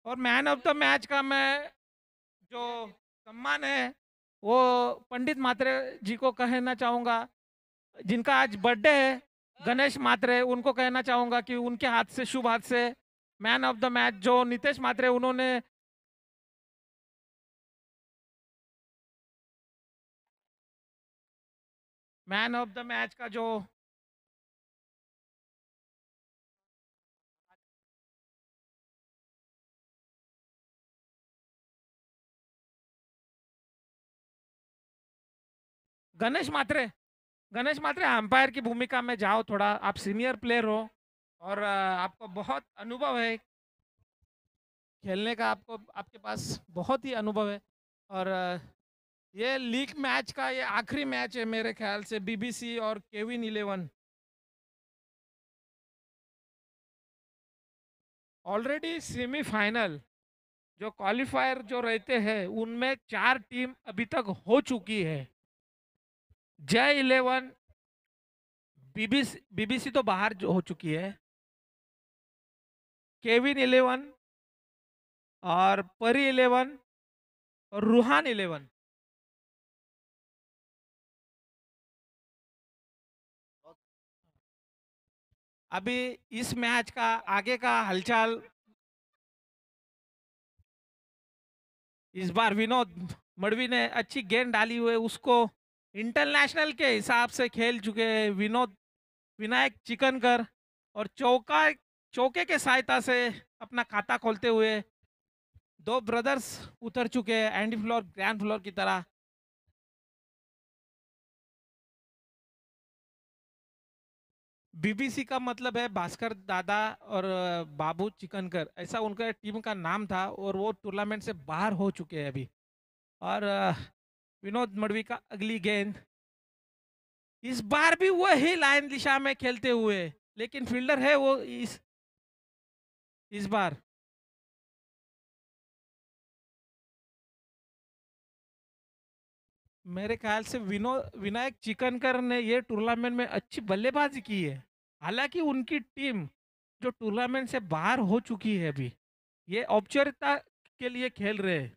और man of the match का मैं जो सम्मान है वो पंडित मात्रे जी को कहना चाहूँगा, जिनका आज बर्थडे है। गणेश मात्रे उनको कहना चाहूँगा कि उनके हाथ से, शुभ हाथ से मैन ऑफ द मैच जो नितेश मात्रे उन्होंने मैन ऑफ द मैच का जो गणेश मात्रे, गणेश मात्रे अंपायर की भूमिका में जाओ थोड़ा। आप सीनियर प्लेयर हो और आपको बहुत अनुभव है खेलने का, आपको आपके पास बहुत ही अनुभव है। और ये लीग मैच का ये आखिरी मैच है मेरे ख्याल से, बीबीसी और केविन 11 ऑलरेडी सेमीफाइनल जो क्वालिफायर जो रहते हैं उनमें 4 टीम अभी तक हो चुकी है। जय 11, बीबीसी बीबीसी तो बाहर जो हो चुकी है, केविन 11 और परी 11 और रूहान 11। अभी इस मैच का आगे का हलचल, इस बार विनोद मड़वी ने अच्छी गेंद डाली हुई है, उसको इंटरनेशनल के हिसाब से खेल चुके हैं विनोद विनायक चिकनकर, और चौका चौके के सहायता से अपना खाता खोलते हुए दो ब्रदर्स उतर चुके हैं एंडी फ्लोर ग्रैंड फ्लोर की तरह। बीबीसी का मतलब है भास्कर दादा और बाबू चिकनकर, ऐसा उनका टीम का नाम था, और वो टूर्नामेंट से बाहर हो चुके हैं अभी। और विनोद मड़वी का अगली गेंद, इस बार भी वही लाइन दिशा में खेलते हुए, लेकिन फील्डर है वो इस बार। मेरे ख्याल से विनायक चिकनकर ने ये टूर्नामेंट में अच्छी बल्लेबाजी की है। हालांकि उनकी टीम जो टूर्नामेंट से बाहर हो चुकी है अभी, ये औपचारिकता के लिए खेल रहे हैं,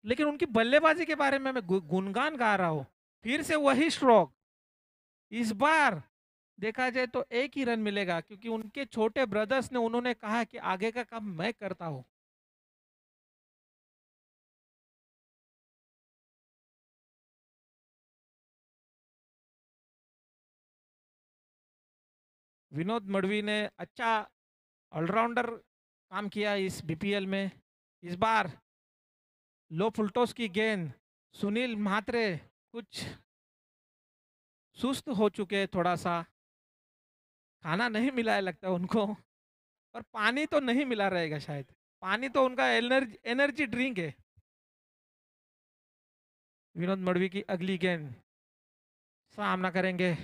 लेकिन उनकी बल्लेबाजी के बारे में मैं गुणगान गा रहा हूँ। फिर से वही स्ट्रोक, इस बार देखा जाए तो एक ही रन मिलेगा, क्योंकि उनके छोटे ब्रदर्स ने उन्होंने कहा कि आगे का काम मैं करता हूँ। विनोद मड़वी ने अच्छा ऑलराउंडर काम किया इस बीपीएल में। इस बार लो फुलटॉस की गेंद, सुनील म्हात्रे कुछ सुस्त हो चुके हैं, थोड़ा सा खाना नहीं मिला है लगता है उनको, और पानी तो नहीं मिला रहेगा शायद। पानी तो उनका एनर्जी एनर्जी ड्रिंक है। विनोद मड़वी की अगली गेंद, सामना करेंगे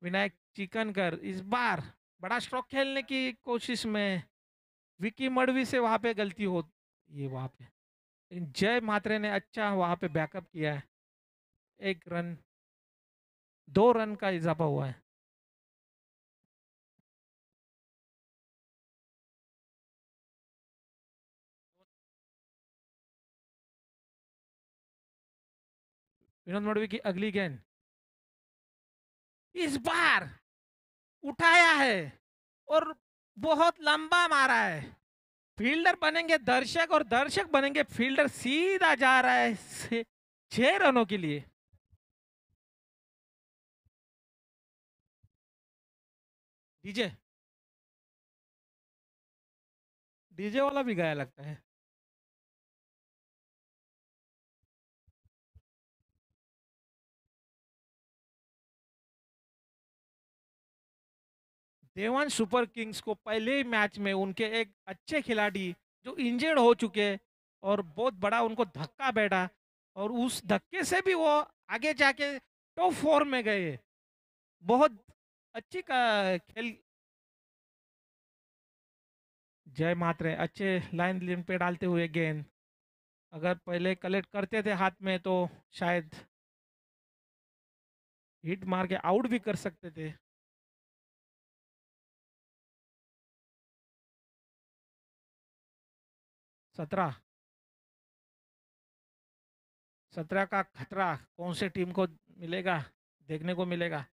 विनायक चिकनकर। इस बार बड़ा स्ट्रोक खेलने की कोशिश में विकी मड़वी से वहां पे गलती हो, ये वहां पे, लेकिन जय मात्रे ने अच्छा वहां पे बैकअप किया है। 1 रन, 2 रन का इजाफा हुआ है। विनोद मड़वी की अगली गेंद, इस बार उठाया है और बहुत लंबा मारा है। फील्डर बनेंगे दर्शक और दर्शक बनेंगे फील्डर, सीधा जा रहा है 6 रनों के लिए। डीजे डीजे वाला भी गया लगता है। देवान सुपर किंग्स को पहले ही मैच में उनके एक अच्छे खिलाड़ी जो इंजर्ड हो चुके, और बहुत बड़ा उनको धक्का बैठा, और उस धक्के से भी वो आगे जाके टॉप 4 में गए। बहुत अच्छी का खेल। जय मात्रे अच्छे लाइन लाइन पे डालते हुए गेंद, अगर पहले कलेक्ट करते थे हाथ में तो शायद हिट मार के आउट भी कर सकते थे। 17। 17 का खतरा कौन से टीम को मिलेगा, देखने को मिलेगा।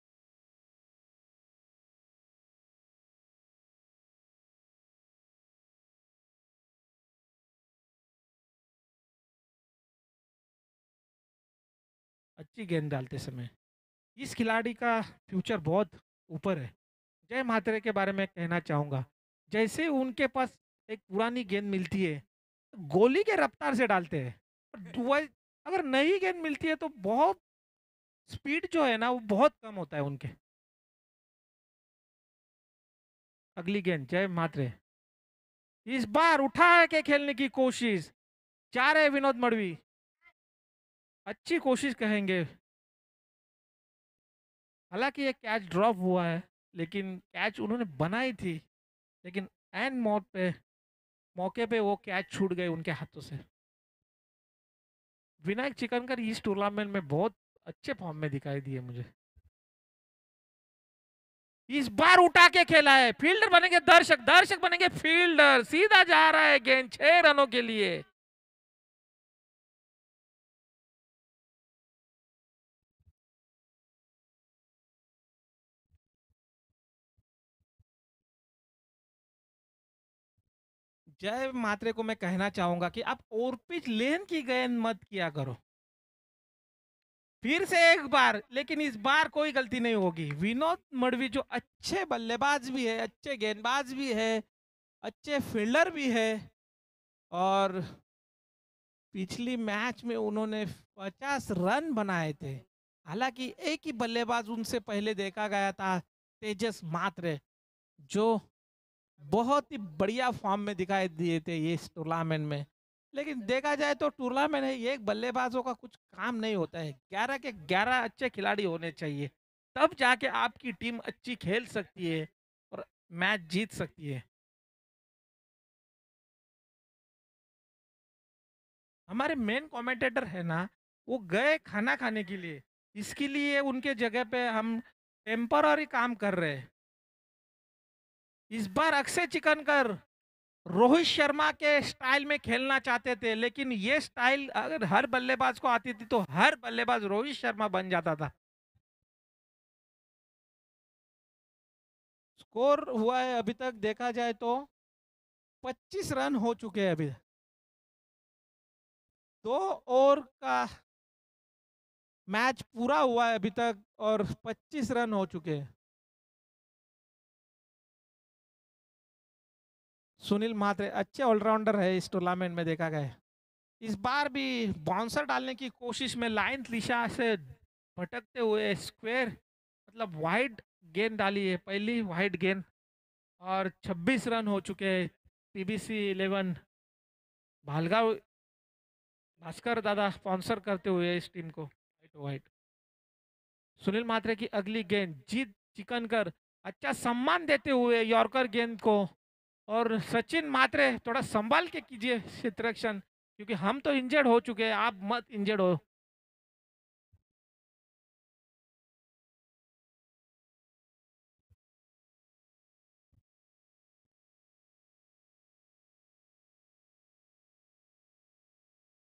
अच्छी गेंद डालते समय। इस खिलाड़ी का फ्यूचर बहुत ऊपर है। जय महात्रे के बारे में कहना चाहूँगा, जैसे उनके पास एक पुरानी गेंद मिलती है, गोली के रफ्तार से डालते हैं। अगर नई गेंद मिलती है तो बहुत स्पीड जो है ना वो बहुत कम होता है उनके। अगली गेंद जय महात्रे, इस बार उठा के खेलने की कोशिश, जा रहे विनोद मड़वी, अच्छी कोशिश कहेंगे। हालांकि ये कैच ड्रॉप हुआ है, लेकिन कैच उन्होंने बनाई थी, लेकिन एन मौके पे वो कैच छूट गए उनके हाथों से। विनायक चिकनकर इस टूर्नामेंट में बहुत अच्छे फॉर्म में दिखाई दिए मुझे। इस बार उठा के खेला है, फील्डर बनेंगे दर्शक, दर्शक बनेंगे फील्डर, सीधा जा रहा है गेंद 6 रनों के लिए। जय मात्रे को मैं कहना चाहूंगा कि आप ओवर पिच लेन की गेंद मत किया करो। फिर से एक बार, लेकिन इस बार कोई गलती नहीं होगी। विनोद मड़वी जो अच्छे बल्लेबाज भी है, अच्छे गेंदबाज भी है, अच्छे फील्डर भी है, और पिछली मैच में उन्होंने 50 रन बनाए थे। हालांकि एक ही बल्लेबाज उनसे पहले देखा गया था, तेजस मात्र, जो बहुत ही बढ़िया फॉर्म में दिखाई दिए थे ये इस टूर्नामेंट में। लेकिन देखा जाए तो टूर्नामेंट है, ये एक बल्लेबाजों का कुछ काम नहीं होता है। 11 के 11 अच्छे खिलाड़ी होने चाहिए, तब जाके आपकी टीम अच्छी खेल सकती है और मैच जीत सकती है। हमारे मेन कमेंटेटर है ना, वो गए खाना खाने के लिए, इसके लिए उनके जगह पे हम टेम्पररी काम कर रहे हैं। इस बार अक्षय चिकनकर रोहित शर्मा के स्टाइल में खेलना चाहते थे, लेकिन ये स्टाइल अगर हर बल्लेबाज को आती थी तो हर बल्लेबाज रोहित शर्मा बन जाता था। स्कोर हुआ है अभी तक देखा जाए तो 25 रन हो चुके हैं अभी। 2 ओवर का मैच पूरा हुआ है अभी तक और 25 रन हो चुके हैं। सुनील महात्रे अच्छे ऑलराउंडर है इस टूर्नामेंट में देखा गया है। इस बार भी बाउंसर डालने की कोशिश में लाइन दिशा से भटकते हुए स्क्वायर मतलब वाइड गेंद डाली है, पहली वाइड गेंद, और 26 रन हो चुके हैं। पीबीसी 11 भालगांव भास्कर दादा स्पॉन्सर करते हुए इस टीम को वाइट वाइट। सुनील मात्रे की अगली गेंद जीत चिकनकर अच्छा सम्मान देते हुए यॉर्कर गेंद को, और सचिन मात्रे थोड़ा संभाल के कीजिए क्षेत्ररक्षण, क्योंकि हम तो इंजर्ड हो चुके हैं, आप मत इंजर्ड हो।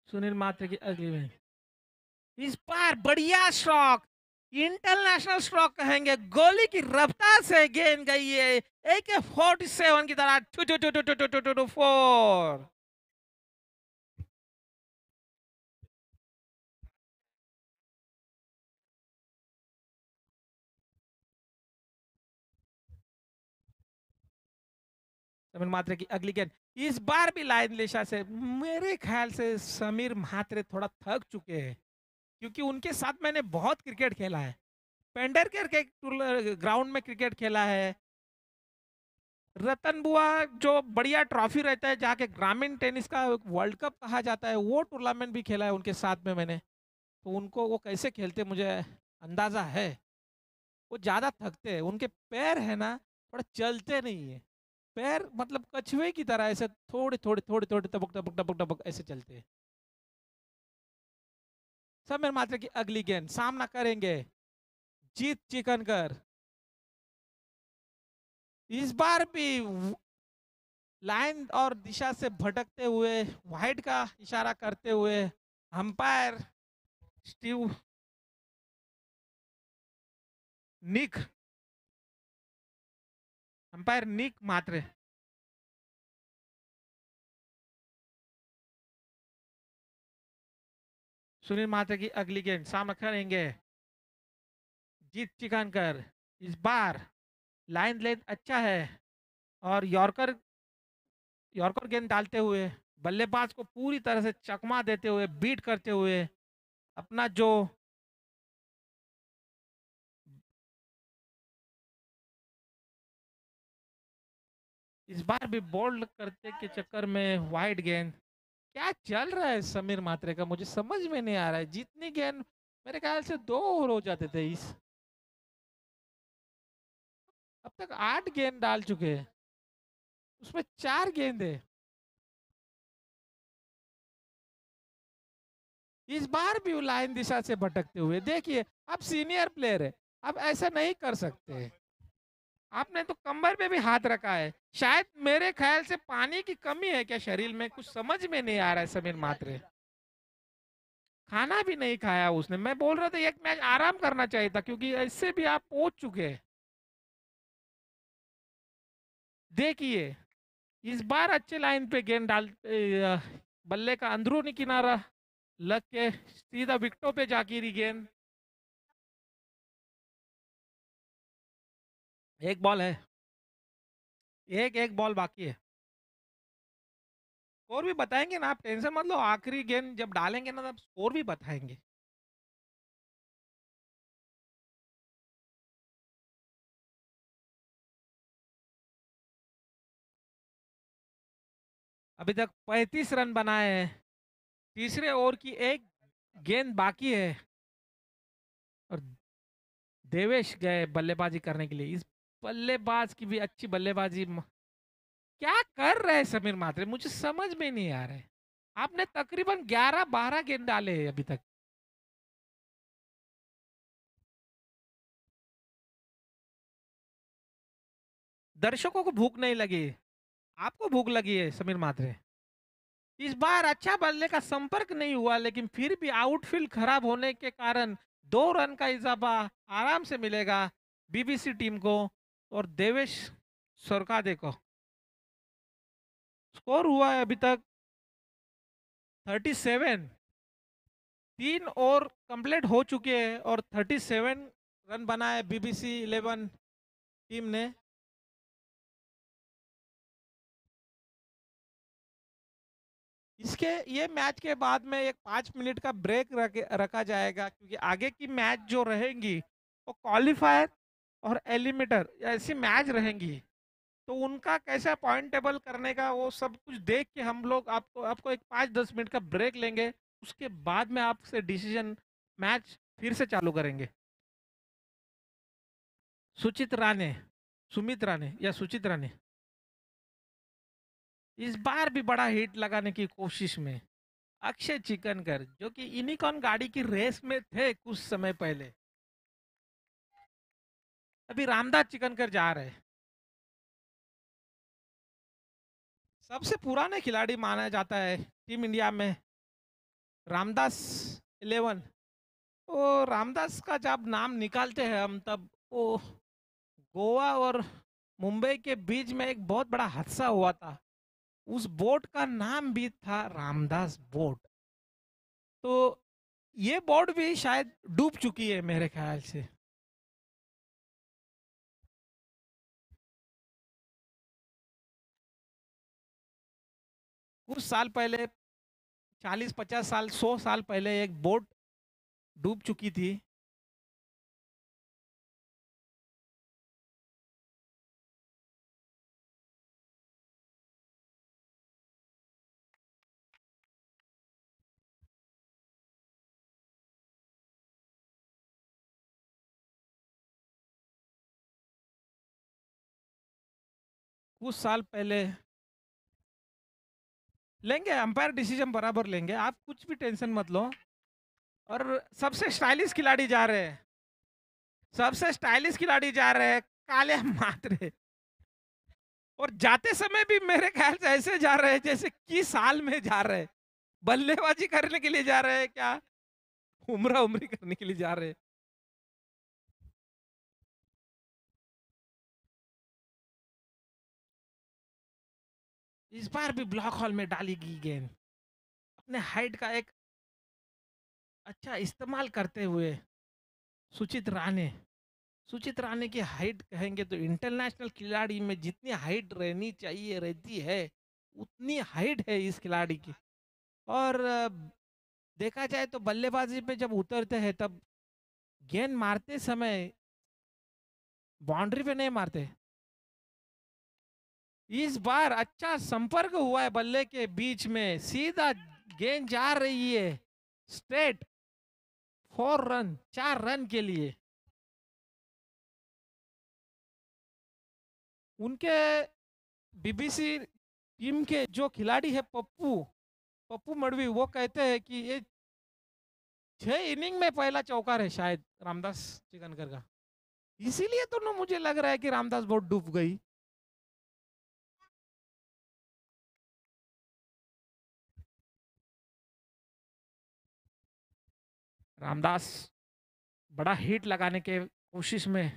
सुनील मात्रे की अगली गेंद, इस बार बढ़िया स्ट्रोक, इंटरनेशनल स्ट्रोक कहेंगे, गोली की रफ्तार से गेंद गई है AK-47 की तरह, 2 समीर म्हात्रे की अगली गेंद, इस बार भी लाइन दिशा से। मेरे ख्याल से समीर म्हात्रे थोड़ा थक चुके हैं, क्योंकि उनके साथ मैंने बहुत क्रिकेट खेला है, पेंडरकर के ग्राउंड में क्रिकेट खेला है, रतन बुआ जो बढ़िया ट्रॉफी रहता है जाके ग्रामीण टेनिस का वर्ल्ड कप कहा जाता है, वो टूर्नामेंट भी खेला है उनके साथ में मैंने। तो उनको वो कैसे खेलते मुझे अंदाजा है। वो ज़्यादा थकते हैं, उनके पैर है ना थोड़ा चलते नहीं है, पैर मतलब कछुए की तरह ऐसे थोड़े थोड़े थोड़े थोड़े टपक टपक टपक टपक ऐसे चलते हैं। समीर मात्रा की अगली गेंद सामना करेंगे जीत चिकनकर, इस बार भी लाइन और दिशा से भटकते हुए वाइड का इशारा करते हुए अंपायर स्टीव निक अंपायर निक मात्रे सुनील मात्रे की अगली गेंद सामने करेंगे जीत चिकनकर। इस बार लाइन लेंथ अच्छा है और यॉर्कर यॉर्कर गेंद डालते हुए बल्लेबाज को पूरी तरह से चकमा देते हुए बीट करते हुए अपना जो इस बार भी बोल्ड करते के चक्कर में वाइड गेंद। क्या चल रहा है समीर मात्रे का, मुझे समझ में नहीं आ रहा है। जितनी गेंद मेरे ख्याल से 2 ओवर हो जाते थे इस, अब तक 8 गेंद डाल चुके हैं, उसमें 4 गेंद है। इस बार भी वो लाइन दिशा से भटकते हुए देखिए। अब सीनियर प्लेयर है, अब ऐसा नहीं कर सकते। आपने तो कमर पे भी हाथ रखा है, शायद मेरे ख्याल से पानी की कमी है क्या शरीर में, कुछ समझ में नहीं आ रहा है समीर मात्रे। खाना भी नहीं खाया उसने, मैं बोल रहा था एक मैच आराम करना चाहिए था क्योंकि इससे भी आप पहुंच चुके हैं। देखिए इस बार अच्छे लाइन पे गेंद डाल बल्ले का अंदरूनी किनारा लग के सीधा विकेटों पे जा गिरी गेंद। एक बॉल है, एक एक बॉल बाकी है। स्कोर भी बताएंगे ना, आप टेंशन मत लो, आखिरी गेंद जब डालेंगे ना तब स्कोर भी बताएंगे। अभी तक 35 रन बनाए हैं, तीसरे ओवर की एक गेंद बाकी है और देवेश गए बल्लेबाजी करने के लिए। इस बल्लेबाज की भी अच्छी बल्लेबाजी क्या कर रहे हैं समीर मात्रे, मुझे समझ में नहीं आ रहा है। आपने तकरीबन 11-12 गेंद डाले हैं अभी तक। दर्शकों को भूख नहीं लगी, आपको भूख लगी है समीर मात्रे। इस बार अच्छा बल्ले का संपर्क नहीं हुआ लेकिन फिर भी आउटफील्ड खराब होने के कारण 2 रन का इजाफा आराम से मिलेगा बीबीसी टीम को और देवेश सरकादे को। स्कोर हुआ है अभी तक 37, 3 ओवर कंप्लीट हो चुके हैं और 37 रन बनाए बीबीसी 11 टीम ने। इसके ये मैच के बाद में एक 5 मिनट का ब्रेक रखा जाएगा क्योंकि आगे की मैच जो रहेंगी वो क्वालिफायर और एलिमिनेटर ऐसी मैच रहेंगी, तो उनका कैसा पॉइंट टेबल करने का वो सब कुछ देख के हम लोग आपको आपको एक 5-10 मिनट का ब्रेक लेंगे। उसके बाद में आपसे डिसीजन मैच फिर से चालू करेंगे। सुचित राणे, सुमित राणे या सुचित राणे इस बार भी बड़ा हिट लगाने की कोशिश में अक्षय चिकनकर जो कि यूनिकॉर्न गाड़ी की रेस में थे कुछ समय पहले, अभी रामदास चिकनकर जा रहे हैं। सबसे पुराने खिलाड़ी माना जाता है टीम इंडिया में रामदास 11। तो रामदास का जब नाम निकालते हैं हम तब वो गोवा और मुंबई के बीच में एक बहुत बड़ा हादसा हुआ था, उस बोट का नाम भी था रामदास बोट। तो ये बोट भी शायद डूब चुकी है मेरे ख्याल से। कुछ साल पहले 40-50 साल 100 साल पहले एक बोट डूब चुकी थी। कुछ साल पहले लेंगे, अंपायर डिसीजन बराबर लेंगे, आप कुछ भी टेंशन मत लो। और सबसे स्टाइलिश खिलाड़ी जा रहे हैं, सबसे स्टाइलिश खिलाड़ी जा रहे हैं काले मात्रे। और जाते समय भी मेरे ख्याल से ऐसे जा रहे हैं जैसे किस साल में जा रहे हैं। बल्लेबाजी करने के लिए जा रहे हैं क्या उम्रा उमरी करने के लिए जा रहे हैं। इस बार भी ब्लॉक हॉल में डाली गई गेंद अपने हाइट का एक अच्छा इस्तेमाल करते हुए सुचित राणे सुचित राणे की हाइट कहेंगे तो इंटरनेशनल खिलाड़ी में जितनी हाइट रहनी चाहिए रहती है उतनी हाइट है इस खिलाड़ी की। और देखा जाए तो बल्लेबाजी पे जब उतरते हैं तब गेंद मारते समय बाउंड्री पे नहीं मारते। इस बार अच्छा संपर्क हुआ है बल्ले के बीच में सीधा गेंद जा रही है स्ट्रेट 4 रन 4 रन के लिए। उनके बीबीसी टीम के जो खिलाड़ी है पप्पू पप्पू मडवी वो कहते हैं कि ये 6 इनिंग में पहला चौकार है शायद रामदास चिकनकर का। इसीलिए तो ना मुझे लग रहा है कि रामदास बहुत डूब गई। रामदास बड़ा हिट लगाने के कोशिश में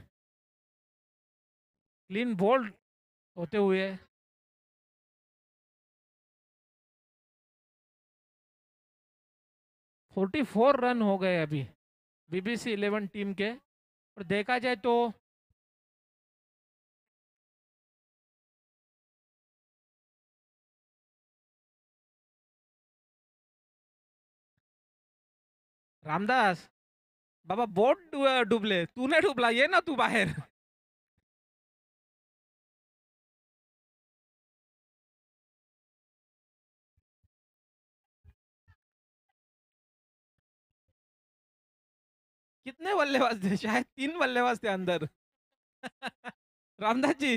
क्लीन बोल्ड होते हुए 44 रन हो गए अभी बीबीसी 11 टीम के। और देखा जाए तो रामदास बाबा बोट डुबले तू नहीं डुबला ये ना तू बाहर। कितने बल्लेबाज थे शायद 3 बल्लेबाज थे अंदर। रामदास जी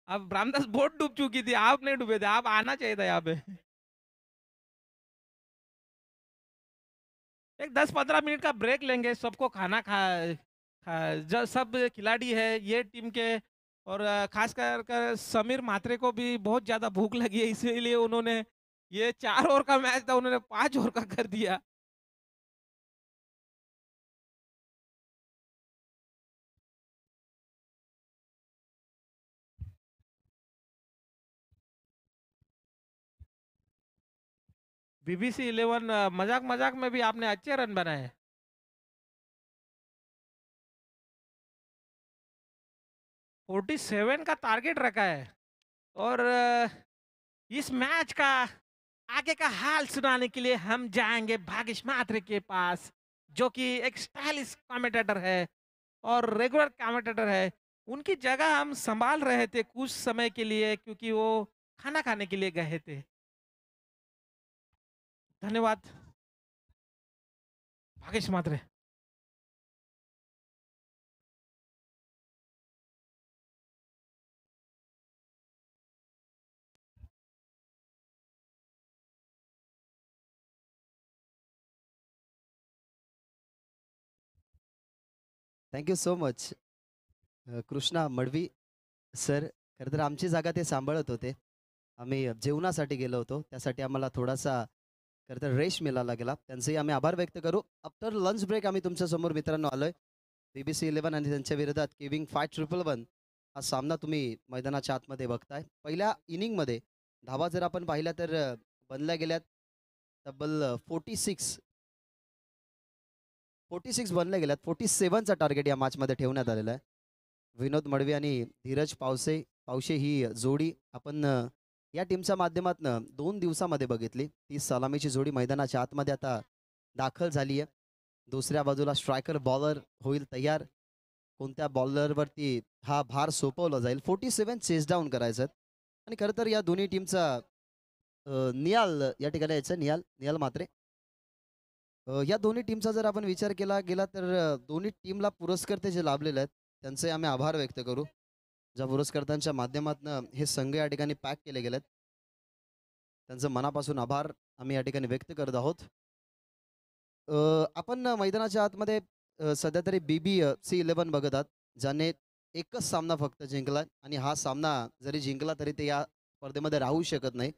अब रामदास बोट डूब चुकी थी आप नहीं डूबे थे आप आना चाहिए था यहाँ पे। एक 10-15 मिनट का ब्रेक लेंगे सबको खाना जो सब खिलाड़ी है ये टीम के। और खास कर समीर मात्रे को भी बहुत ज्यादा भूख लगी है इसीलिए उन्होंने ये 4 ओवर का मैच था उन्होंने 5 ओवर का कर दिया। बीबीसी 11 मजाक मजाक में भी आपने अच्छे रन बनाए। 47 का टारगेट रखा है। और इस मैच का आगे का हाल सुनाने के लिए हम जाएंगे भागेश मात्रे के पास जो कि एक स्टाइलिश कमेंटेटर है और रेगुलर कमेंटेटर है। उनकी जगह हम संभाल रहे थे कुछ समय के लिए क्योंकि वो खाना खाने के लिए गए थे। धन्यवाद Bhagesh Mhatre. Thank you so much Krishna Madavi sir. खरं तर आमची जागा ते सांभाळत होते. आम्ही जेवणासाठी गेलो होतो त्यासाठी आम्हाला थोडासा खरं तर रेस्ट मिळाला गेला त्यांचेही आम्ही आभार व्यक्त करू. आफ्टर लंच ब्रेक आम्ही तुमच्यासमोर मित्रांनो आलोय. बीबीसी 11 आणि त्यांच्या विरोधात किविंग 5-1-1 हा सामना तुम्ही मैदानाच्या आतमध्ये बघताय. पहिल्या इनिंगमध्ये धावा जर आपण पाहिल्या तर बनल्या गेल्यात तब्बल 46 बनल्या गेल्यात. 47चा टार्गेट या मॅचमध्ये ठेवण्यात आलेला आहे. विनोद मडवी आणि धीरज पावशे ही जोडी आपण या टीमच्या माध्यमातून 2 दिवसामध्ये बघितली. ती सलामीची जोडी मैदानाच्या आतमध्ये आता दाखल झाली आहे. दुसऱ्या बाजूला स्ट्रायकर बॉलर होईल तयार. कोणत्या बॉलरवरती हा भार सोपवला जाईल. 47 चेस डाऊन करायचं आणि खरं तर या दोन्ही टीमचा नियाल या ठिकाणी यायचं नियाल मात्रे. या दोन्ही टीमचा जर आपण विचार केला गेला तर दोन्ही टीमला पुरस्कर्ते जे लाभलेले आहेत त्यांचे आम्ही आभार व्यक्त करू. ज्या पुरस्कर्त्यांच्या माध्यमातून हे संघ या ठिकाणी पॅक केले गेलेत त्यांचं मनापासून आभार आम्ही या ठिकाणी व्यक्त करत आहोत. आपण मैदानाच्या आतमध्ये सध्या तरी BBC 11 बघत आहात ज्याने एकच सामना फक्त जिंकला आणि हा सामना जरी जिंकला तरी ते या स्पर्धेमध्ये राहू शकत नाही.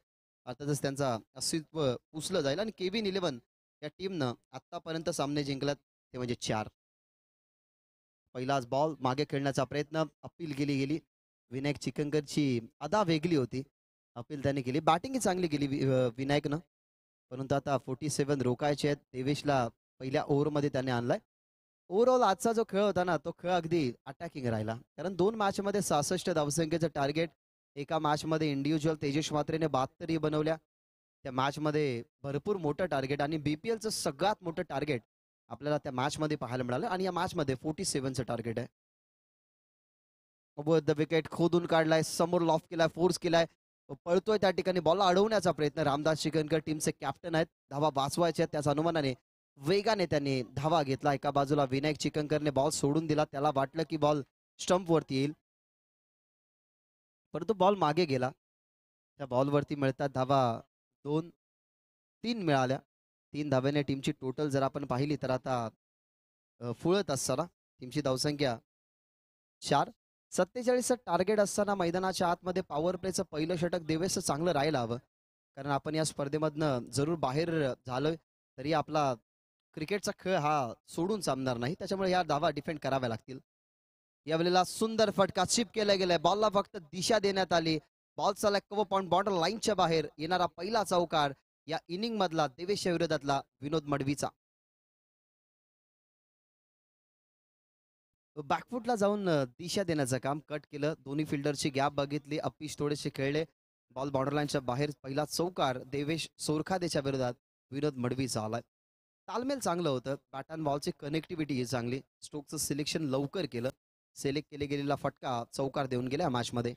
अर्थातच त्यांचा अस्तित्व पुसलं जाईल आणि KV11 या टीमनं आत्तापर्यंत सामने जिंकल्यात ते म्हणजे 4. पहिलाच बॉल मागे खेळण्याचा प्रयत्न, अपील केली गेली. विनायक चिखनकरची अदा वेगळी होती. अपील त्याने केली. बॅटिंगही चांगली केली विनायकनं. परंतु आता 47 रोखायचे आहेत. देवेशला पहिल्या ओव्हरमध्ये त्याने आणलाय. ओव्हरऑल आजचा जो खेळ होता ना तो खेळ अगदी अटॅकिंग राहिला. कारण 2 मॅचमध्ये 66 धावसंख्येचं टार्गेट. एका मॅचमध्ये इंडिव्हिज्युअल तेजस मात्रेने 72 बनवल्या. त्या मॅचमध्ये भरपूर मोठं टार्गेट आणि BPLचं सगळ्यात मोठं टार्गेट आपल्याला त्या मॅचमध्ये पाहायला मिळालं आणि या मॅचमध्ये 47चं टार्गेट आहे. द विकेट खोदून काढलाय, समोर लॉफ्ट केलाय, फोर्स केलाय, पळतोय त्या ठिकाणी बॉलला अडवण्याचा प्रयत्न. रामदास चिकनकर टीमचे कॅप्टन आहेत. धावा वाचवायच्या आहेत त्याच अनुमानाने वेगाने त्यांनी धावा घेतला. एका बाजूला विनायक चिकनकरने बॉल सोडून दिला. त्याला वाटलं की बॉल स्टंप वरती येईल, परंतु बॉल मागे गेला. त्या बॉलवरती मिळतात धावा 2-3 मिळाल्या. 3 धाव्याने टीमची टोटल जर आपण पाहिली तर आता फुळत असताना टीमची धावसंख्या 4. 47चं टार्गेट असताना मैदानाच्या आतमध्ये पॉवर प्लेचं पहिलं षटक देवेशचं चांगलं राहायला हवं. कारण आपण या स्पर्धेमधनं जरूर बाहेर झालोय तरी आपला क्रिकेटचा खेळ हा सोडून चालणार नाही. त्याच्यामुळे या धावा डिफेंड कराव्या लागतील. यावेळेला सुंदर फटका चिप केला गेलाय. बॉलला फक्त दिशा देण्यात आली. बॉल चालला कव्हर पॉइंट बॉर्डर लाईनच्या बाहेर. येणारा पहिला चौकार या इनिंग मधला देवेशच्या विरोधातला विनोद मडवीचा. बॅकफुटला जाऊन दिशा देण्याचं काम कट केलं. दोन्ही फिल्डरची गॅप बघितली. अप्पीश थोडेसे खेळले. बॉल बॉर्डरलाईनच्या बाहेर. पहिला चौकार देवेश सोरखादेच्या विरोधात विनोद मडवीचा आलाय. तालमेल चांगलं होतं. बॅट अँड बॉलची कनेक्टिव्हिटी ही चांगली. स्ट्रोकचं सिलेक्शन लवकर केलं. सिलेक्ट केले गेलेला फटका चौकार देऊन गेला मॅचमध्ये.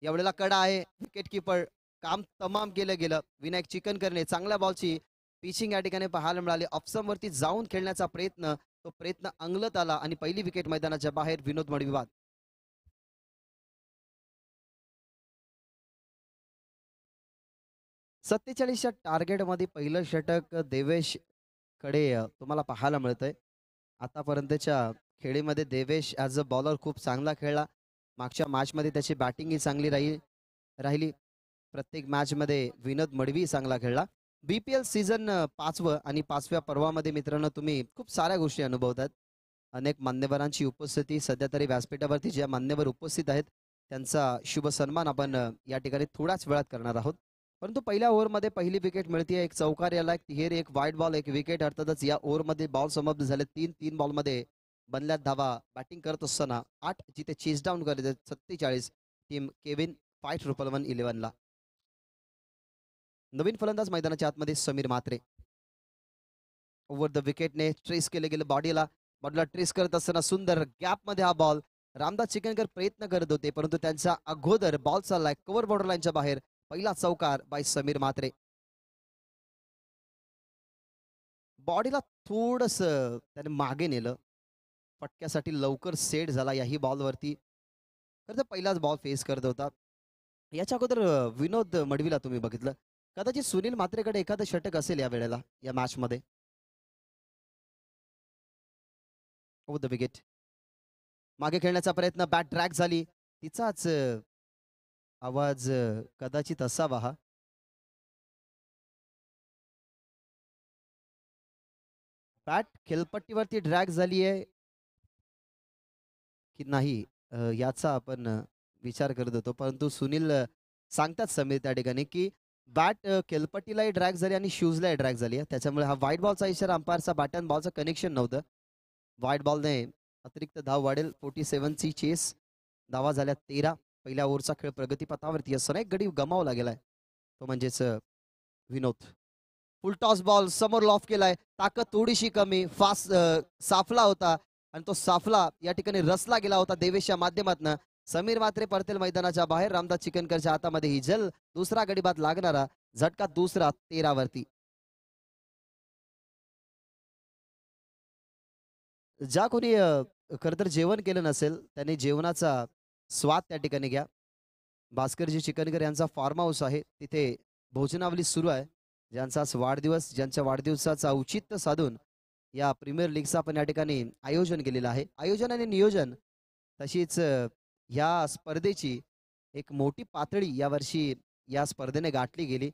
यावेळेला कडा आहे. विकेट किपर काम तमाम केलं गेलं. विनायक चिकनकरने चांगल्या बॉलची पिचिंग या ठिकाणी पाहायला मिळाली. ऑफसमवरती जाऊन खेळण्याचा प्रयत्न, तो प्रयत्न अंगलत आला आणि पहिली विकेट मैदानाच्या बाहेर. विनोद मडवी बाद. 47च्या टार्गेटमध्ये पहिलं षटक देवेश कडे तुम्हाला पाहायला मिळतंय. आतापर्यंतच्या खेळीमध्ये देवेश ॲज अ बॉलर खूप चांगला खेळला. मागच्या मॅचमध्ये त्याची बॅटिंगही चांगली राहिली. प्रत्येक मॅचमध्ये विनोद मडवी चांगला खेळला. BPL सीझन 5वं आणि 5व्या पर्वामध्ये मित्रांनो तुम्ही खूप साऱ्या गोष्टी अनुभवतात. अनेक मान्यवरांची उपस्थिती. सध्या तरी व्यासपीठावरती ज्या मान्यवर उपस्थित आहेत त्यांचा शुभ सन्मान आपण या ठिकाणी थोड्याच वेळात करणार आहोत. परंतु पहिल्या ओव्हरमध्ये पहिली विकेट मिळते. एक चौकार याला, एक तिहेरी, एक वाईट बॉल, एक विकेट. अर्थातच या ओव्हरमध्ये बॉल समाप्त झाले. 3 बॉलमध्ये बनल्यात धावा. बॅटिंग करत असताना 8 जिथे चेस डाऊन करत 47 टीम केविन 511ला. नवीन फलंदाज मैदानाच्या आतमध्ये समीर म्हात्रे. ओव्हर द विकेटने ट्रेस केले गेले बॉडीला ट्रेस करत असताना सुंदर गॅपमध्ये हा बॉल. रामदास चिकनकर प्रयत्न करत होते परंतु त्यांच्या अगोदर बॉल चाललाय कव्हर बॉर्डर लाईनच्या बाहेर. पहिला चौकार बाय समीर म्हात्रे. बॉडीला थोडस त्याने मागे नेलं. फटक्यासाठी लवकर सेट झाला याही बॉलवरती. तर पहिलाच बॉल फेस करत होता. याच्या अगोदर विनोद मडवीला तुम्ही बघितलं. कदाचित सुनील म्हात्रेकडे एखादं षटक असेल या वेळेला या मॅचमध्ये. ओ द विकेट. मागे खेळण्याचा प्रयत्न. बॅट ड्रॅग झाली. तिचाच आवाज कदाचित असावा हा. बॅट खेळपट्टीवरती ड्रॅग झाली आहे की नाही याचा आपण विचार करत होतो. परंतु सुनील सांगतात समीर त्या ठिकाणी की बॅट खेळपट्टीलाही ड्रॅग झाली आणि शूजलाही ड्रॅग झाली आहे. त्याच्यामुळे हा व्हाईट बॉलचा इशारा. अंपायरचा बॅट अँड बॉलचं कनेक्शन नव्हतं. व्हाईट बॉलने अतिरिक्त धाव वाढेल. 47ची चेस. धावा झाल्या 13. पहिल्या ओव्हरचा खेळ प्रगतीपथावरती असताना एक गडी गमावला गेलाय तो म्हणजेच विनोद. फुल टॉस बॉल समोर लॉफ केलाय. ताकद थोडीशी कमी. फास्ट साफला होता आणि तो साफला या ठिकाणी रसला गेला होता देवेशच्या माध्यमातून. समीर म्हात्रे परतेल मैदानाच्या बाहेर. रामदास चिकनकरच्या हातामध्ये ही जल दुसरा गडीबाद लागणारा. झटका दुसरा 13 वरती. ज्या कोणी खरं तर जेवण केलं नसेल त्यांनी जेवणाचा स्वाद त्या ठिकाणी घ्या. भास्करजी चिकनकर यांचा फार्म हाऊस आहे तिथे भोजनावली सुरू आहे. ज्यांचा वाढदिवस, ज्यांच्या वाढदिवसाचा औचित्य साधून या प्रीमियर लीगचा आपण या ठिकाणी आयोजन केलेलं आहे. आयोजन आणि नियोजन तशीच या स्पर्धेची एक मोठी पातळी यावर्षी या स्पर्धेने गाठली गेली.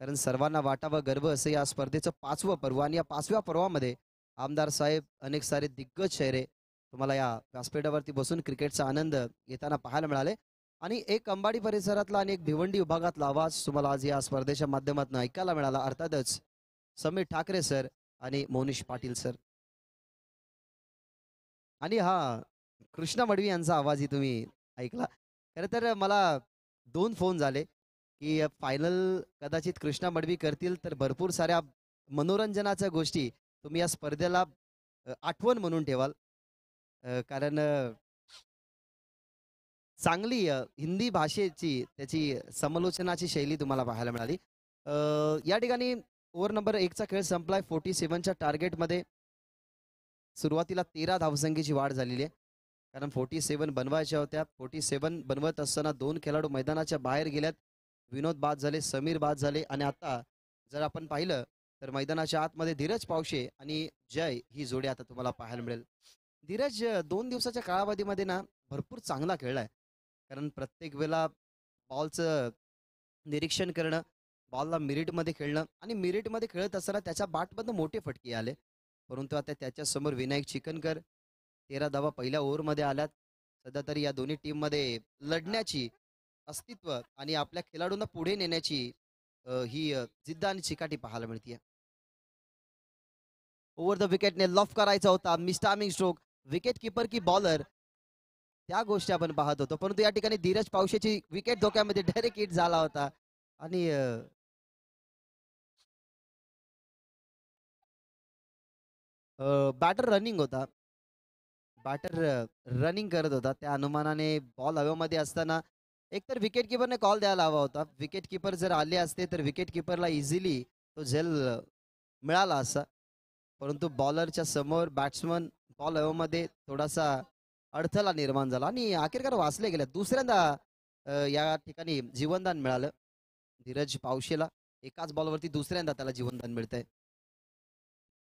कारण सर्वांना वाटावं गर्व असं या स्पर्धेचं 5वं पर्व आणि या 5व्या पर्वामध्ये आमदार साहेब अनेक सारे दिग्गज चेहरे तुम्हाला या व्यासपीठावरती बसून क्रिकेटचा आनंद घेताना पाहायला मिळाले. आणि एक अंबाडी परिसरातला आणि एक भिवंडी विभागातला आवाज तुम्हाला आज या स्पर्धेच्या माध्यमातून ऐकायला मिळाला. अर्थातच समीर ठाकरे सर आणि मोनिश पाटील सर. आणि हा कृष्णा मडवी यांचा आवाजही तुम्ही ऐकला. खरं तर मला 2 फोन झाले, की फायनल कदाचित कृष्णा मडवी करतील तर भरपूर साऱ्या मनोरंजनाच्या गोष्टी तुम्ही या स्पर्धेला आठवण म्हणून ठेवाल. कारण चांगली हिंदी भाषेची त्याची समालोचनाची शैली तुम्हाला पाहायला मिळाली. या ठिकाणी ओव्हर नंबर 1चा खेळ संपलाय. 47च्या टार्गेटमध्ये सुरुवातीला 13 धावसंख्येची वाढ झालेली आहे. कारण 47 बनवायच्या होत्या. 47 बनवत असताना 2 खेळाडू मैदानाच्या बाहेर गेल्यात. विनोद बाद झाले, समीर बाद झाले आणि आता जर आपण पाहिलं तर मैदानाच्या आतमध्ये धीरज पावशे आणि जय ही जोडी आता तुम्हाला पाहायला मिळेल. धीरज 2 दिवसाच्या कालावधीमध्ये ना भरपूर चांगला खेळलाय. कारण प्रत्येक वेळेला बॉलचं निरीक्षण करणं, बॉलला मिरिटमध्ये खेळणं आणि मिरिटमध्ये खेळत असताना त्याच्या बॅटमधनं मोठे फटके आले. परंतु आता त्याच्यासमोर विनायक चिकनकर 13 धावा पहिल्या ओव्हरमध्ये आल्यात. सध्या तरी या दोन्ही टीममध्ये लढण्याची अस्तित्व आणि आपल्या खेळाडूंना पुढे नेण्याची ही जिद्द आणि चिकाटी पाहायला मिळते. ओव्हर द विकेटने लॉफ करायचा होता. मिस्टामिंग स्ट्रोक, विकेट किपर की बॉलर, त्या गोष्टी आपण पाहत होतो. परंतु या ठिकाणी धीरज पावशेची विकेट धोक्यामध्ये डायरेक्ट हिट झाला होता आणि बॅटर रनिंग होता. बॅटर रनिंग करत होता. त्या अनुमानाने बॉल हवेमध्ये असताना एकतर विकेट किपरने कॉल द्यायला हवा होता. विकेट किपर जर आले असते तर विकेट किपरला इझिली तो झेल मिळाला असता. परंतु बॉलरच्या समोर बॅट्समन बॉल हवेमध्ये थोडासा अडथळा निर्माण झाला आणि अखेरकार वाचले गेले. दुसऱ्यांदा या ठिकाणी जीवनदान मिळालं धीरज पावशेला. एकाच बॉलवरती दुसऱ्यांदा त्याला जीवनदान मिळतंय.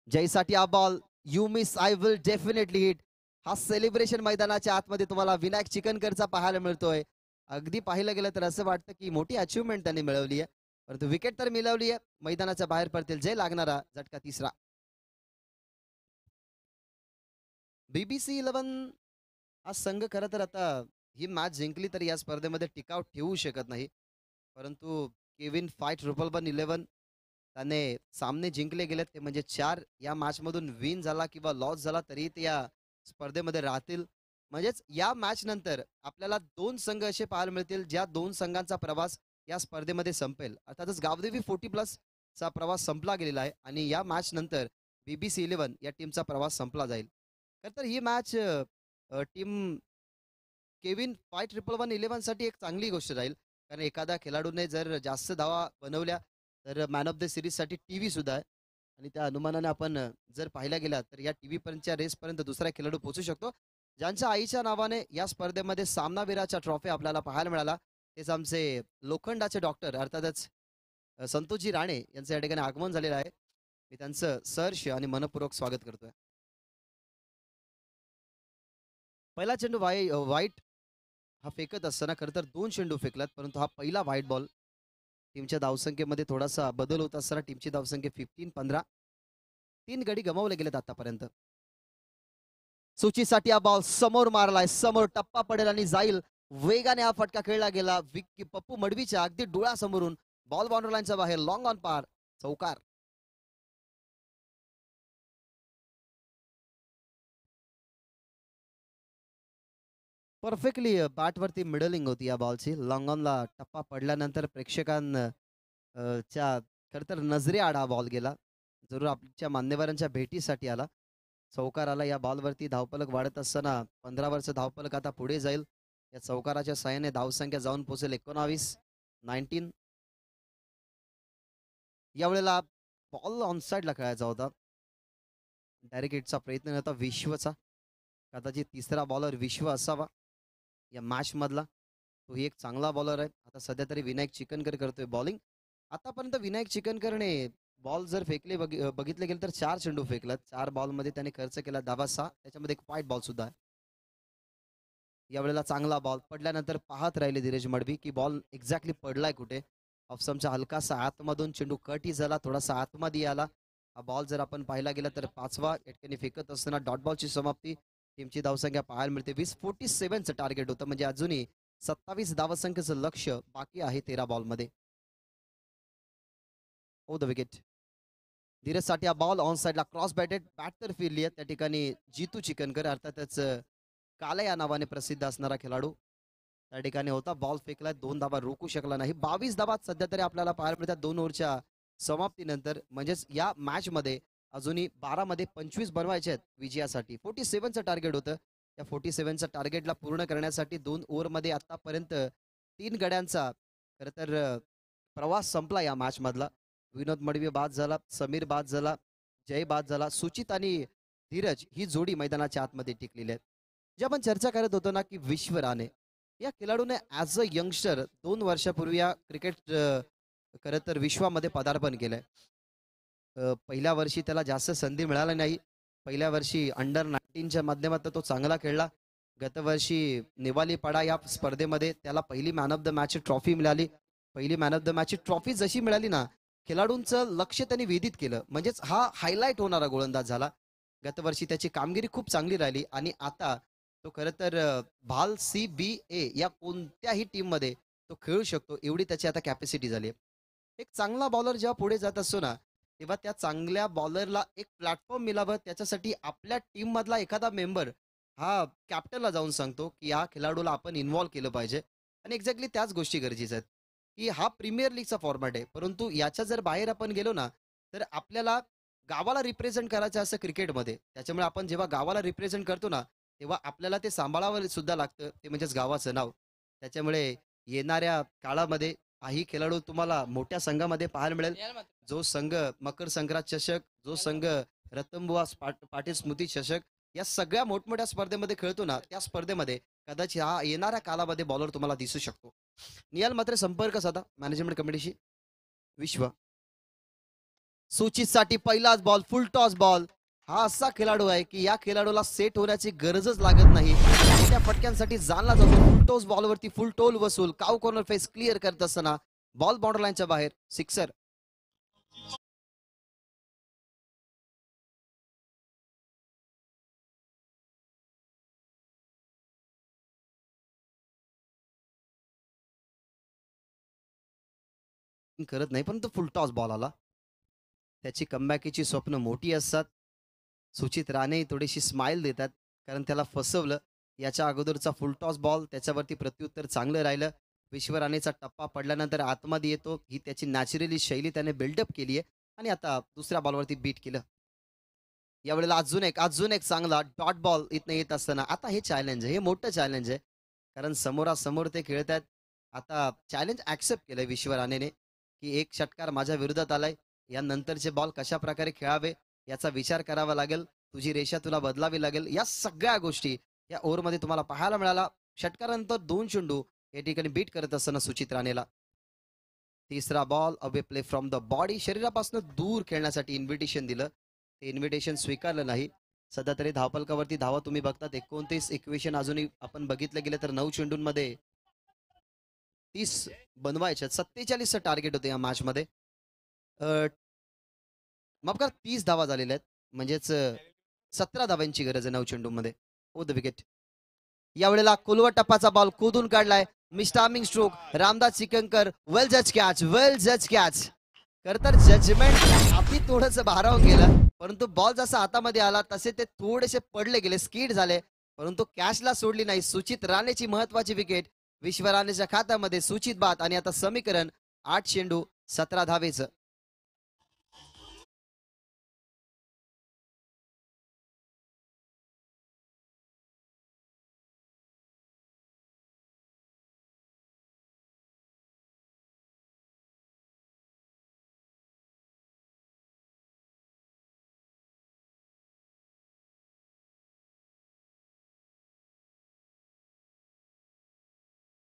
जयसाठी हा ball, you miss I will definitely hit. हा सेलिब्रेशन मैदानाच्या आतमध्ये तुम्हाला विनायक चिकनकरचा पाहायला मिळतोय. अगदी पाहिलं गेलं तर असं वाटतं की मोठी अचिव्हमेंट त्यांनी मिळवली आहे. परंतु विकेट तर मिळवली आहे. मैदानाच्या बाहेर पडतील. जय लागणारा झटका तिसरा. BBC 11 हा संघ खरं तर आता ही मॅच जिंकली तर या स्पर्धेमध्ये टिकाव ठेवू शकत नाही. परंतु केविन फाईट रुपलबन 11 त्याने सामने जिंकले गेलेत ते म्हणजे 4 या मॅचमधून विन झाला किंवा लॉस झाला तरी ते या स्पर्धेमध्ये राहतील. म्हणजेच या मॅच नंतर आपल्याला 2 संघ असे पाहायला मिळतील ज्या 2 संघांचा प्रवास या स्पर्धेमध्ये संपेल. अर्थातच गावदेवी 40+ चा प्रवास संपला गेलेला आहे आणि या मॅच नंतर BBC 11 या टीमचा प्रवास संपला जाईल. तर ही मॅच टीम केविन फाईट 111 साठी एक चांगली गोष्ट राहील. कारण एखाद्या खेळाडूने जर जास्त धावा बनवल्या तर मॅन ऑफ द सिरीजसाठी टीव्ही सुद्धा आहे आणि त्या अनुमानाने आपण जर पाहिल्या गेला तर या टीव्ही पर्यंतच्या रेसपर्यंत दुसरा खेळाडू पोहोचू शकतो. ज्यांच्या आईच्या नावाने या स्पर्धेमध्ये सामनावीराचा ट्रॉफी आपल्याला पाहायला मिळाला तेच आमचे लोखंडाचे डॉक्टर अर्थातच संतोषजी राणे यांचं या ठिकाणी आगमन झालेलं आहे. मी त्यांचं सहर्ष आणि मनपूर्वक स्वागत करतोय. पहिला चेंडू वाईट हा फेकत असताना खरं तर 2 चेंडू फेकलात परंतु हा पहिला व्हाईट बॉल. टीमच्या धावसंख्येमध्ये थोडासा बदल होत असताना टीमची धावसंख्या 15-15. 3 गडी गमावले गेलेत आतापर्यंत. सूचीसाठी हा बॉल समोर मारलाय. समोर टप्पा पडेल आणि जाईल. वेगाने हा फटका खेळला गेला. पप्पू मडवीच्या अगदी डोळ्यासमोरून बॉल बाउंड्री लाईनच्या बाहेर लॉंग ऑन पार चौकार. परफेक्टली बॅटवरती मिडलिंग होती या बॉलची. लॉंग ऑनला टप्पा पडल्यानंतर प्रेक्षकांच्या खरं तर नजरे आड हा बॉल गेला. जरूर आपल्या मान्यवरांच्या भेटीसाठी आला. चौकार आला. या बॉलवरती धावफलक वाढत असताना 15 वर्ष धावफलक आता पुढे जाईल. या चौकाराच्या साहाय्याने धावसंख्या जाऊन पोहोचेल 19. यावेळेला बॉल ऑनसाईडला खेळायचा होता. डायरेक्ट हिटचा प्रयत्न होता विश्वचा. कदाचित तिसरा बॉलर विश्व असावा या मॅच मधला. तोही एक चांगला बॉलर आहे. आता सध्या तरी विनायक चिकनकर करतोय बॉलिंग. आतापर्यंत विनायक चिकनकरने बॉल जर फेकले बघितले गेले तर 4 चेंडू फेकलात. 4 बॉलमध्ये त्याने खर्च केला धावा 6. त्याच्यामध्ये एक व्हाईट बॉल सुद्धा आहे. यावेळेला चांगला बॉल पडल्यानंतर पाहत राहिले धीरज मडवी की बॉल एक्झॅक्टली पडलाय कुठे. ऑफस्टंपच्या हलकासा आतमधून चेंडू कटही झाला, थोडासा आतमध्ये आला. हा बॉल जर आपण पाहायला गेला तर 5वा एटकेने फेकत असताना डॉट बॉलची समाप्ती. टीमची धावसंख्या पाहायला मिळते 47चं टार्गेट होतं, म्हणजे अजूनही 27 धावसंख्येचं लक्ष बाकी आहे 13 बॉलमध्ये. ओ द विकेट. धीरजसाठी हा बॉल ऑन साईडला क्रॉस बॅटेड बॅट तर फिरली आहे त्या ठिकाणी. जितू चिकनकर अर्थातच काला या नावाने प्रसिद्ध असणारा खेळाडू त्या ठिकाणी होता. बॉल फेकला, 2 धावा रोखू शकला नाही. 22 धावा सध्या तरी आपल्याला पाहायला मिळतात 2 ओव्हरच्या समाप्तीनंतर. म्हणजेच या मॅच मध्ये अजूनही 12 मध्ये 25 बनवायचे आहेत विजयासाठी. 47चं टार्गेट होतं. त्या 47च्या टार्गेटला पूर्ण करण्यासाठी 2 ओव्हरमध्ये आतापर्यंत 3 गड्यांचा खरं तर प्रवास संपला या मॅच मधला. विनोद मडवी बाद झाला, समीर बाद झाला, जय बाद झाला, सुचित आणि धीरज ही जोडी मैदानाच्या आतमध्ये टिकलेली आहे. जे आपण चर्चा करत होतो ना की विश्व राणे या खेळाडूने ॲज अ यंगस्टर 2 वर्षापूर्वी या क्रिकेट खरं तर विश्वामध्ये पदार्पण केलंय. पहिल्या वर्षी त्याला जास्त संधी मिळाली नाही. पहिल्या वर्षी अंडर 19च्या माध्यमातून तो चांगला खेळला. गतवर्षी निवालीपाडा या स्पर्धेमध्ये त्याला पहिली man of the match trophy मिळाली. पहिली man of the match trophy जशी मिळाली ना, खेळाडूंचं लक्ष त्यांनी वेधित केलं. म्हणजेच हा हायलाईट होणारा गोलंदाज झाला. गतवर्षी त्याची कामगिरी खूप चांगली राहिली आणि आता तो खरं तर भाल CBA या कोणत्याही टीममध्ये तो खेळू शकतो एवढी त्याची आता कॅपॅसिटी झाली आहे. एक चांगला बॉलर जेव्हा पुढे जात असतो ना, तेव्हा त्या चांगल्या बॉलरला एक प्लॅटफॉर्म मिळावं त्याच्यासाठी आपल्या टीम मधला एखादा मेंबर हा कॅप्टनला जाऊन सांगतो की या खेळाडूला आपण इन्व्हॉल्व केलं पाहिजे. आणि एक्झॅक्टली त्याच गोष्टी गरजेच्या आहेत की हा प्रीमियर लीगचा फॉर्मॅट आहे, परंतु याच्या जर बाहेर आपण गेलो ना तर आपल्याला गावाला रिप्रेझेंट करायचं असं क्रिकेटमध्ये. त्याच्यामुळे आपण जेव्हा गावाला रिप्रेझेंट करतो ना तेव्हा आपल्याला ते सांभाळावं सुद्धा लागतं, ते म्हणजेच गावाचं नाव. त्याच्यामुळे येणाऱ्या काळामध्ये काही खेळाडू तुम्हाला मोठ्या संघामध्ये पाहायला मिळेल. जो संघ मकर संक्रांत चषक, जो संघ रतनबुवा पाटील स्मृती चषक या सगळ्या मोठमोठ्या स्पर्धेमध्ये खेळतो ना, त्या स्पर्धेमध्ये कदाचित हा येणाऱ्या कालामध्ये बॉलर तुम्हाला दिसू शकतो. निहाल मात्र संपर्क साधा मॅनेजमेंट कमिटीशी. विश्व सूचितसाठी पहिलाच बॉल, फुल टॉस बॉल. हा असा खेळाडू आहे की या खेळाडूला सेट होण्याची गरजच लागत नाही. त्या फटक्यांसाठी जाणला जातो. फुल टॉस बॉलवरती फुल टोल वसूल. काव कॉर्नर फेस क्लिअर करत असताना बॉल बाउंड्री लाईनच्या बाहेर, सिक्सर. करत नाही पण तो फुल टॉस बॉल आला. त्याची कमबॅकीची स्वप्न मोठी असतात. सुचित राणे थोडीशी स्माइल देतात कारण त्याला फसवलं. याच्या अगोदरचा फुल टॉस बॉल त्याच्यावरती प्रत्युत्तर चांगलं राहिलं. विश्व राणेचा टप्पा पडल्यानंतर आतमध्ये येतो, ही त्याची नॅचरली शैली त्याने बिल्डअप केली आहे आणि आता दुसऱ्या बॉलवरती बीट केलं. यावेळेला अजून एक चांगला डॉट बॉल इथनं येत असताना आता हे चॅलेंज आहे, हे मोठं चॅलेंज आहे कारण समोरासमोर ते खेळत आहेत. आता चॅलेंज ऍक्सेप्ट केलंय विश्व राणेने की एक षटकार माझ्या विरोधात आलाय, यानंतरचे बॉल कशा प्रकारे खेळावे याचा विचार करावा लागेल. तुझी रेषा तुला बदलावी लागेल. या सगळ्या गोष्टी या ओव्हरमध्ये तुम्हाला पाहायला मिळाला. षटकारानंतर 2 चेंडू या ठिकाणी बीट करत असताना सुचित राणेला. तिसरा ball away play from the body, शरीरापासून दूर खेळण्यासाठी इन्व्हिटेशन दिलं. ते इन्व्हिटेशन स्वीकारलं नाही. सध्या तरी धावपलकावरती धावा तुम्ही बघतात 29 इक्वेशन अजूनही आपण बघितलं गेलं तर 9 चेंडूंमध्ये 30 बनवायचे. 47चं टार्गेट होतं या मॅच मध्ये. माफ करा 30 धावा झालेल्या आहेत, म्हणजेच 17 धावांची गरज आहे 9 चेंडूमध्ये. ओ द विकेट. यावेळेला कुलवा टप्पाचा बॉल कुदून काढलाय. मिस्टार्मिंग स्ट्रोक रामदास चिकनकर. वेल जज कॅच, वेल जज कॅच. खर तर जजमेंट अगदी थोडंसं भारावून गेलं, परंतु बॉल जसा हातामध्ये आला तसे ते थोडेसे पडले गेले, स्कीड झाले, परंतु कॅचला सोडली नाही. सुचित राणेची महत्वाची विकेट विश्व राणेच्या खात्यामध्ये. सुचित बाद आणि आता समीकरण 8 चेंडू 17 धावेचं.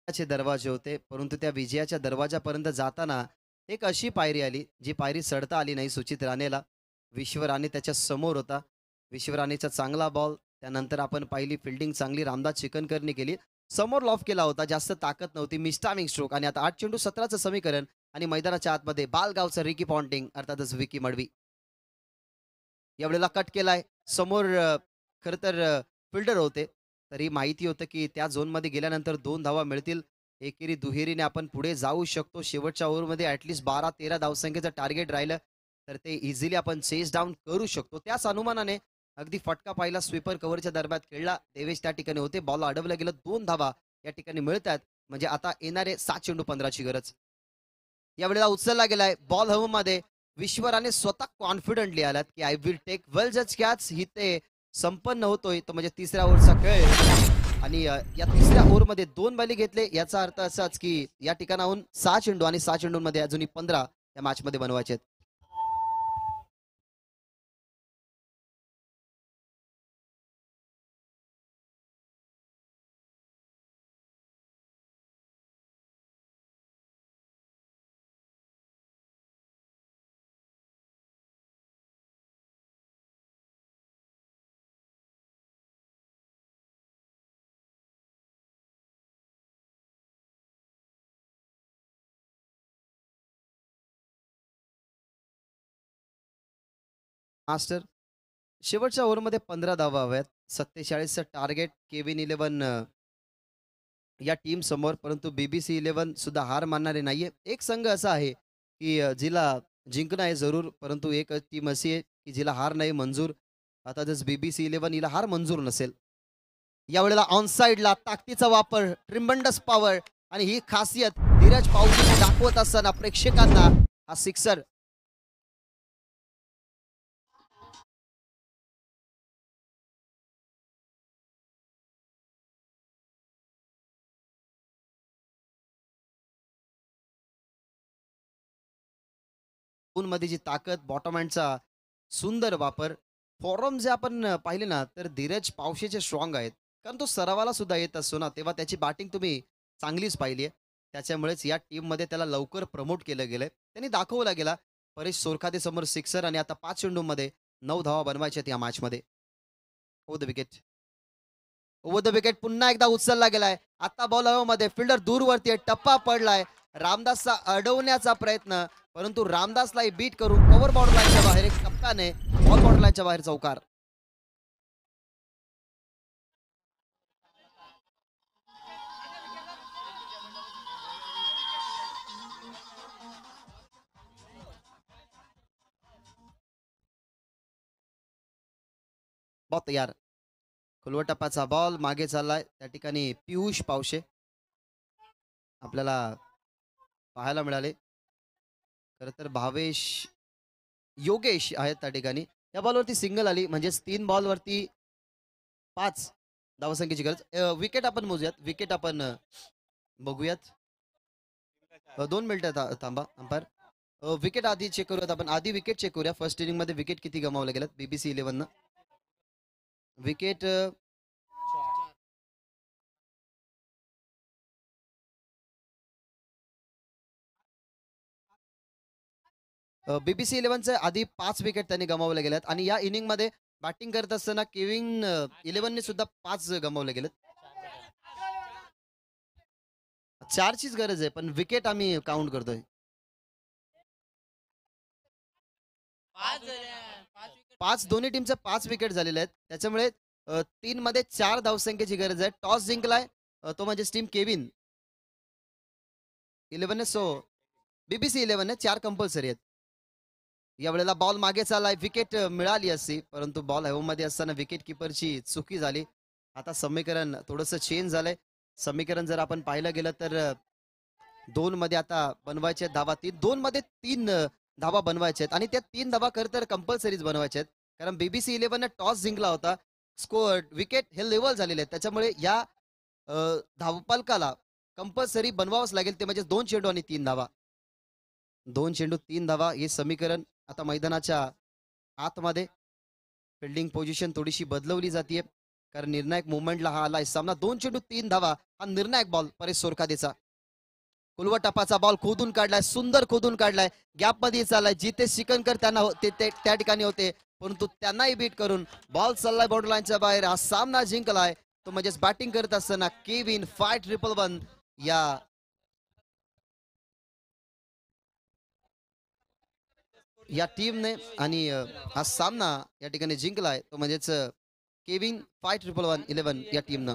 दरवाजे होते, परंतु त्या विजयाच्या दरवाजापर्यंत जाताना एक अशी पायरी आली जी पायरी चढता आली नाही सुचित राणेला. विश्व राणे त्याच्या समोर होता. विश्व राणेचा चांगला बॉल, त्यानंतर आपण पाहिली फिल्डिंग चांगली रामदास चिकनकरने केली समोर लॉफ केला होता, जास्त ताकद नव्हती, मिस्टामिंग स्ट्रोक आणि आता 8 चेंडू 17चं समीकरण आणि मैदानाच्या आतमध्ये बालगावचं रिकी पॉन्टिंग अर्थातच विकी मडवी. यावेळेला कट केलाय समोर खरं तर फिल्डर होते, तरी माहिती होतं की त्या झोनमध्ये गेल्यानंतर 2 धावा मिळतील. एकेरी दुहेरीने आपण पुढे जाऊ शकतो. शेवटच्या ओव्हरमध्ये ॲटलिस्ट 12-13 धावसंख्येचं टार्गेट राहिलं तर ते इझिली आपण चेस डाऊन करू शकतो. त्याच अनुमानाने अगदी फटका पाहिला स्वीपर कव्हरच्या दरम्यान खेळला. देवेश त्या ठिकाणी होते, बॉल अडवलं गेलं, 2 धावा या ठिकाणी मिळतात. म्हणजे आता येणारे 7 चेंडू 15ची गरज. यावेळेला उचलला गेलाय बॉल हवेमध्ये. विश्वराने स्वतः कॉन्फिडंटली आलात की आय विल टेक वेल जज कॅच. ही ते संपन्न होतोय तो म्हणजे तिसऱ्या ओव्हरचा खेळ आणि या तिसऱ्या ओव्हरमध्ये 2 बॅली घेतले. याचा अर्थ असाच की या ठिकाणाहून 6 चेंडू आणि 6 चेंडूंमध्ये अजूनही 15 या मॅचमध्ये बनवायचे आहेत. मास्टर शेवटच्या ओव्हरमध्ये 15 धावा हव्यात. 47चं टार्गेट केविन 11 या टीम समोर, परंतु BBC 11 सुद्धा हार मानणारे नाहीये. एक संघ असा आहे की जिला जिंकणं आहे जरूर, परंतु एक टीम अशी आहे की जिला हार नाही मंजूर. आता जस BBC 11 हिला हार मंजूर नसेल. यावेळेला ऑन साइडला ताकदीचा वापर, ट्रिम्बंडस पॉवर आणि ही खासियत धीरज पाऊसने दाखवत असताना प्रेक्षकांना हा सिक्सर. मध्ये जी ताकद, बॉटम हँडचा सुंदर वापर, फॉरम जे आपण पाहिले ना तर धीरज पावशेचे स्ट्रॉंग आहेत, कारण तो सरावाला सुद्धा येत असतो ना, तेव्हा त्याची बॅटिंग तुम्ही चांगलीच पाहिली आहे. त्याच्यामुळेच या टीममध्ये त्याला लवकर प्रमोट केलं गेलंय. त्यांनी दाखवला गेला. परेश सोरखाते समोर सिक्सर आणि आता 5 चेंडूमध्ये 9 धावा बनवायच्या या मॅचमध्ये. Over the wicket, over the wicket पुन्हा एकदा उचलला गेलाय. आता बॉल हवेमध्ये, फिल्डर दूरवरती आहे, टप्पा पडलाय. रामदासचा अडवण्याचा प्रयत्न, परंतु रामदासलाही बीट करून कव्हर बॉर्डर लाईनच्या बाहेर एक टप्प्याने बॉल बॉर्डर लाईनच्या बाहेर चौकार. बॉल तयार. खुलवट टप्प्याचा बॉल मागे चाललाय. त्या ठिकाणी पियुष पावशे आपल्याला पाहायला मिळाले. खरं तर भावेश योगेश आहेत त्या ठिकाणी. या बॉलवरती सिंगल आली, म्हणजेच 3 बॉलवरती 5 धावसंख्येची गरज. विकेट आपण मोजूयात, विकेट आपण बघूयात. 2 मिनिटं थांबा अंपायर. विकेट आधी चेक करूयात आपण. आधी विकेट चेक करूया. फर्स्ट इनिंग मध्ये विकेट किती गमावल्या गेल्यात BBC 11 न. विकेट BBC 11चे आधी 5 विकेट त्यांनी गमावल्या गेल्यात आणि या इनिंग मध्ये बॅटिंग करत असताना केविन 11 ने सुद्धा 5 गमावले गेलेत. 4 चीच गरज आहे, पण विकेट आम्ही काउंट करतोय. 5 दोन्ही टीमचे 5 विकेट झालेले आहेत. त्याच्यामुळे 3 मध्ये 4 धावसंख्येची गरज आहे. टॉस जिंकलाय तो म्हणजे टीम केविन 11 सो BBC 11 4 कंपल्सरी आहेत. यावेळेला बॉल मागे चाललाय. विकेट मिळाली असती, परंतु बॉल हवेमध्ये असताना विकेट किपरची चुकी झाली. आता समीकरण थोडंसं चेंज झालंय. समीकरण जर आपण पाहिलं गेलं तर 2 मध्ये आता बनवायचे धावा, 2 मध्ये 3 धावा बनवायचे आहेत आणि त्या 3 धावा खरं तर कंपल्सरीच बनवायचे आहेत, कारण BBC 11 टॉस जिंकला होता. स्कोअर विकेट हे लेवल झालेले आहेत. त्याच्यामुळे या धावपालकाला कंपल्सरी बनवावंच लागेल, ते म्हणजे 2 चेंडू आणि 3 धावा. 2 चेंडू 3 धावा हे समीकरण आता मैदानाच्या आतमध्ये. फिल्डिंग पोझिशन थोडीशी बदलवली जाते, कारण निर्णायक मुवमेंटला हा आलाय सामना. 2 चेंडू 3 धावा हा निर्णायक बॉल परेश सोरखादेचा. कुलवा टपाचा बॉल खोदून काढलाय, सुंदर खोदून काढलाय. गॅप मध्ये चाललाय. जिथे शिकनकर त्यांना त्या ठिकाणी होते, परंतु त्यांनाही बीट करून बॉल चाललाय बॉर्डर लाईनच्या बाहेर. हा सामना जिंकलाय तो म्हणजेच बॅटिंग करत असताना केविन 5-1-1 या टीमने आणि हा सामना या ठिकाणी जिंकलाय तो म्हणजेच केविन 5-1-1-11 या टीमनं.